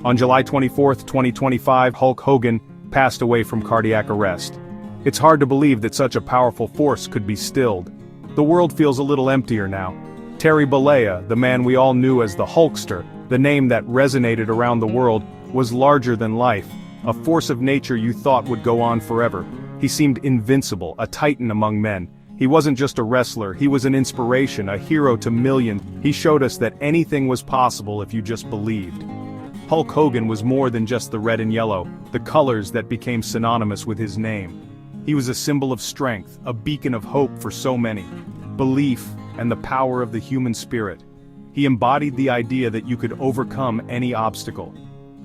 On July 24, 2025, Hulk Hogan passed away from cardiac arrest. It's hard to believe that such a powerful force could be stilled. The world feels a little emptier now. Terry Bollea, the man we all knew as the Hulkster, the name that resonated around the world, was larger than life, a force of nature you thought would go on forever. He seemed invincible, a titan among men. He wasn't just a wrestler, he was an inspiration, a hero to millions. He showed us that anything was possible if you just believed. Hulk Hogan was more than just the red and yellow, the colors that became synonymous with his name. He was a symbol of strength, a beacon of hope for so many. Belief, and the power of the human spirit. He embodied the idea that you could overcome any obstacle.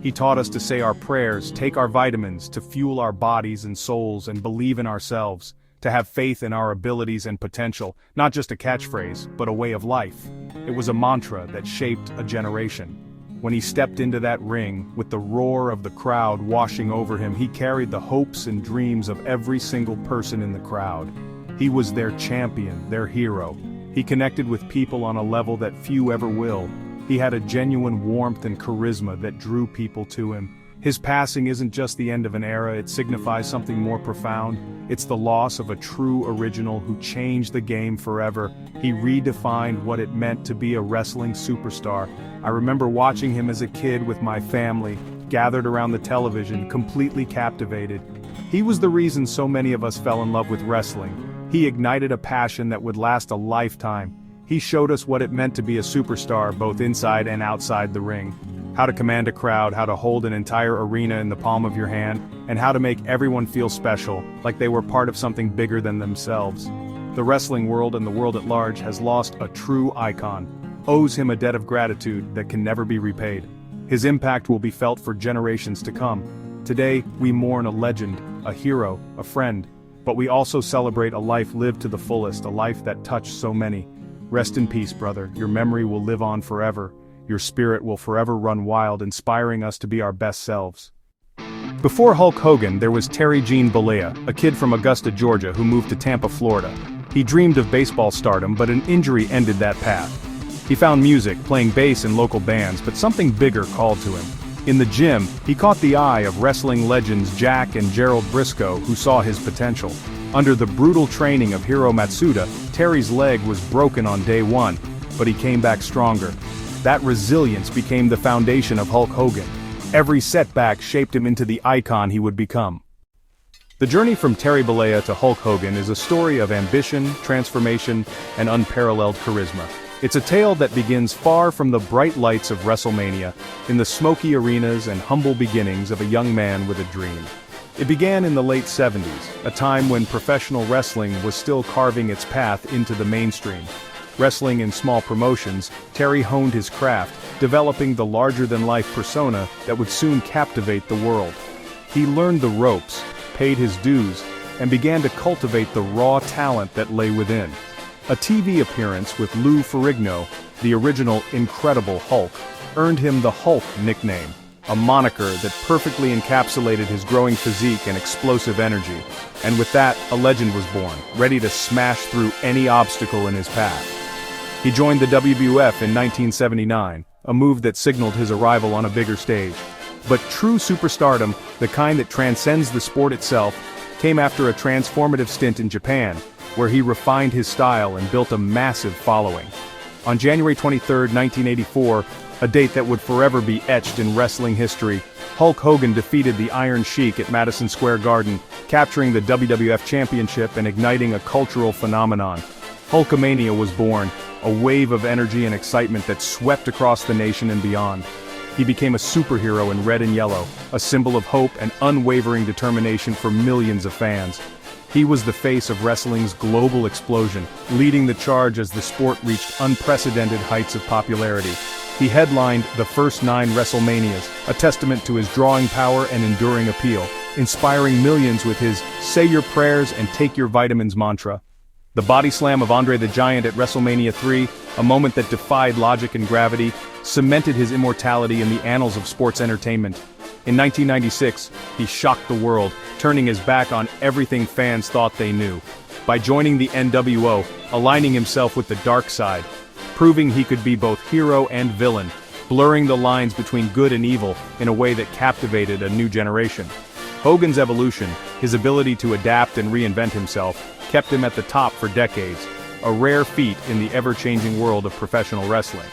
He taught us to say our prayers, take our vitamins, to fuel our bodies and souls and believe in ourselves, to have faith in our abilities and potential, not just a catchphrase, but a way of life. It was a mantra that shaped a generation. When he stepped into that ring, with the roar of the crowd washing over him, he carried the hopes and dreams of every single person in the crowd. He was their champion, their hero. He connected with people on a level that few ever will. He had a genuine warmth and charisma that drew people to him. His passing isn't just the end of an era, it signifies something more profound. It's the loss of a true original who changed the game forever. He redefined what it meant to be a wrestling superstar. I remember watching him as a kid with my family, gathered around the television, completely captivated. He was the reason so many of us fell in love with wrestling. He ignited a passion that would last a lifetime. He showed us what it meant to be a superstar, both inside and outside the ring. How to command a crowd, how to hold an entire arena in the palm of your hand, and how to make everyone feel special, like they were part of something bigger than themselves. The wrestling world and the world at large has lost a true icon, owes him a debt of gratitude that can never be repaid. His impact will be felt for generations to come. Today, we mourn a legend, a hero, a friend, but we also celebrate a life lived to the fullest, a life that touched so many. Rest in peace, brother. Your memory will live on forever. Your spirit will forever run wild, inspiring us to be our best selves. Before Hulk Hogan, there was Terry Gene Bollea, a kid from Augusta, Georgia who moved to Tampa, Florida. He dreamed of baseball stardom, but an injury ended that path. He found music, playing bass in local bands, but something bigger called to him. In the gym, he caught the eye of wrestling legends Jack and Gerald Briscoe, who saw his potential. Under the brutal training of Hiro Matsuda, Terry's leg was broken on day one, but he came back stronger. That resilience became the foundation of Hulk Hogan. Every setback shaped him into the icon he would become. The journey from Terry Bollea to Hulk Hogan is a story of ambition, transformation, and unparalleled charisma. It's a tale that begins far from the bright lights of WrestleMania, in the smoky arenas and humble beginnings of a young man with a dream. It began in the late 70s, a time when professional wrestling was still carving its path into the mainstream. Wrestling in small promotions, Terry honed his craft, developing the larger-than-life persona that would soon captivate the world. He learned the ropes, paid his dues, and began to cultivate the raw talent that lay within. A TV appearance with Lou Ferrigno, the original Incredible Hulk, earned him the Hulk nickname, a moniker that perfectly encapsulated his growing physique and explosive energy. And with that, a legend was born, ready to smash through any obstacle in his path. He joined the WWF in 1979, a move that signaled his arrival on a bigger stage. But true superstardom, the kind that transcends the sport itself, came after a transformative stint in Japan, where he refined his style and built a massive following. On January 23, 1984, a date that would forever be etched in wrestling history, Hulk Hogan defeated the Iron Sheik at Madison Square Garden, capturing the WWF Championship and igniting a cultural phenomenon. Hulkamania was born, a wave of energy and excitement that swept across the nation and beyond. He became a superhero in red and yellow, a symbol of hope and unwavering determination for millions of fans. He was the face of wrestling's global explosion, leading the charge as the sport reached unprecedented heights of popularity. He headlined the first 9 WrestleManias, a testament to his drawing power and enduring appeal, inspiring millions with his "Say your prayers and take your vitamins" mantra. The body slam of Andre the Giant at WrestleMania 3, a moment that defied logic and gravity, cemented his immortality in the annals of sports entertainment. In 1996, he shocked the world, turning his back on everything fans thought they knew. By joining the NWO, aligning himself with the dark side, proving he could be both hero and villain. blurring the lines between good and evil in a way that captivated a new generation. Hogan's evolution, his ability to adapt and reinvent himself, kept him at the top for decades, a rare feat in the ever-changing world of professional wrestling.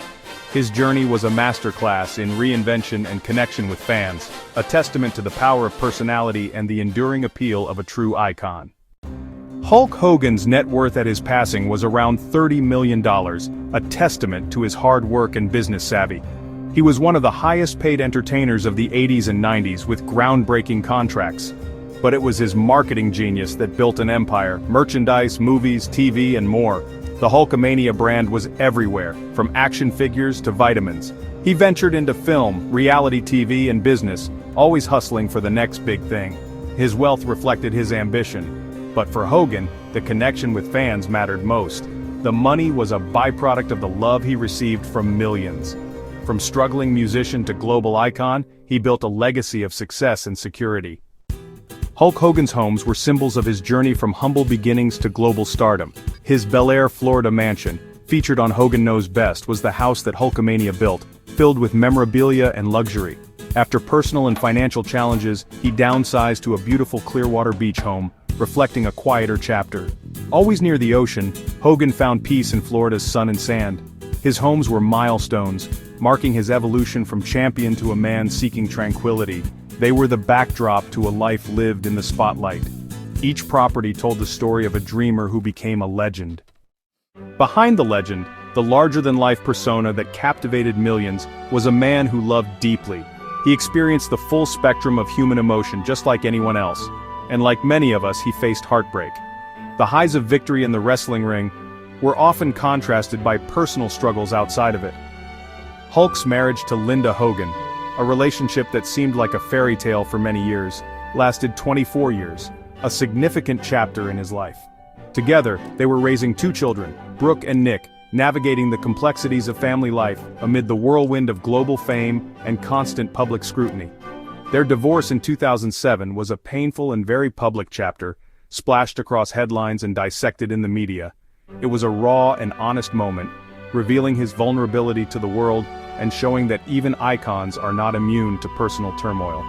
His journey was a masterclass in reinvention and connection with fans, a testament to the power of personality and the enduring appeal of a true icon. Hulk Hogan's net worth at his passing was around $30 million, a testament to his hard work and business savvy. He was one of the highest-paid entertainers of the 80s and 90s with groundbreaking contracts. But it was his marketing genius that built an empire: merchandise, movies, TV, and more. The Hulkamania brand was everywhere, from action figures to vitamins. He ventured into film, reality TV, and business, always hustling for the next big thing. His wealth reflected his ambition. But for Hogan, the connection with fans mattered most. The money was a byproduct of the love he received from millions. From struggling musician to global icon, he built a legacy of success and security. Hulk Hogan's homes were symbols of his journey from humble beginnings to global stardom. His Bel Air, Florida mansion, featured on Hogan Knows Best, was the house that Hulkamania built, filled with memorabilia and luxury. After personal and financial challenges, he downsized to a beautiful Clearwater Beach home, reflecting a quieter chapter. Always near the ocean, Hogan found peace in Florida's sun and sand. His homes were milestones, marking his evolution from champion to a man seeking tranquility. They were the backdrop to a life lived in the spotlight. Each property told the story of a dreamer who became a legend. Behind the legend, the larger-than-life persona that captivated millions, was a man who loved deeply. He experienced the full spectrum of human emotion just like anyone else. And like many of us, he faced heartbreak. The highs of victory in the wrestling ring were often contrasted by personal struggles outside of it. Hulk's marriage to Linda Hogan, a relationship that seemed like a fairy tale for many years, lasted 24 years, a significant chapter in his life. Together, they were raising two children, Brooke and Nick, navigating the complexities of family life amid the whirlwind of global fame and constant public scrutiny. Their divorce in 2007 was a painful and very public chapter, splashed across headlines and dissected in the media. It was a raw and honest moment, revealing his vulnerability to the world and showing that even icons are not immune to personal turmoil.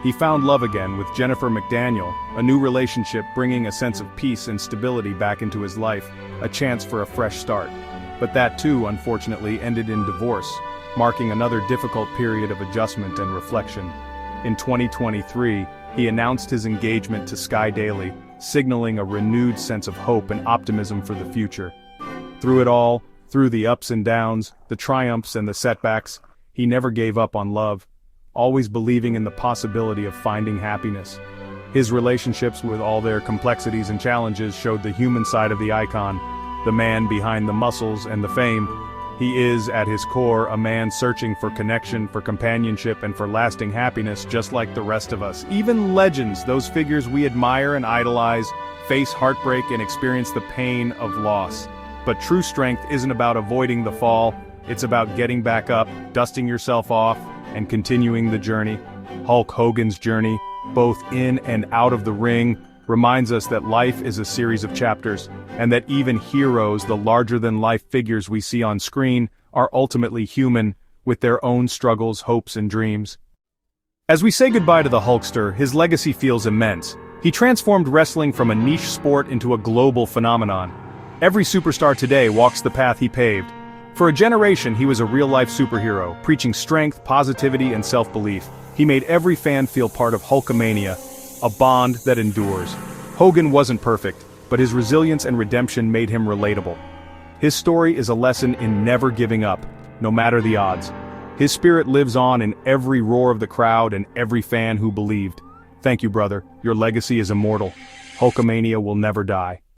He found love again with Jennifer McDaniel, a new relationship bringing a sense of peace and stability back into his life, a chance for a fresh start. But that too, unfortunately, ended in divorce, marking another difficult period of adjustment and reflection. In 2023, he announced his engagement to Sky Daily, signaling a renewed sense of hope and optimism for the future. Through it all, through the ups and downs, the triumphs and the setbacks, he never gave up on love, always believing in the possibility of finding happiness. His relationships, with all their complexities and challenges, showed the human side of the icon, the man behind the muscles and the fame. He is, at his core, a man searching for connection, for companionship, and for lasting happiness, just like the rest of us. Even legends, those figures we admire and idolize, face heartbreak and experience the pain of loss. But true strength isn't about avoiding the fall, it's about getting back up, dusting yourself off, and continuing the journey. Hulk Hogan's journey, both in and out of the ring, reminds us that life is a series of chapters, and that even heroes, the larger-than-life figures we see on screen, are ultimately human, with their own struggles, hopes, and dreams. As we say goodbye to the Hulkster, his legacy feels immense. He transformed wrestling from a niche sport into a global phenomenon. Every superstar today walks the path he paved. For a generation, he was a real-life superhero, preaching strength, positivity, and self-belief. He made every fan feel part of Hulkamania, a bond that endures. Hogan wasn't perfect, but his resilience and redemption made him relatable. His story is a lesson in never giving up, no matter the odds. His spirit lives on in every roar of the crowd and every fan who believed. Thank you, brother. Your legacy is immortal. Hulkamania will never die.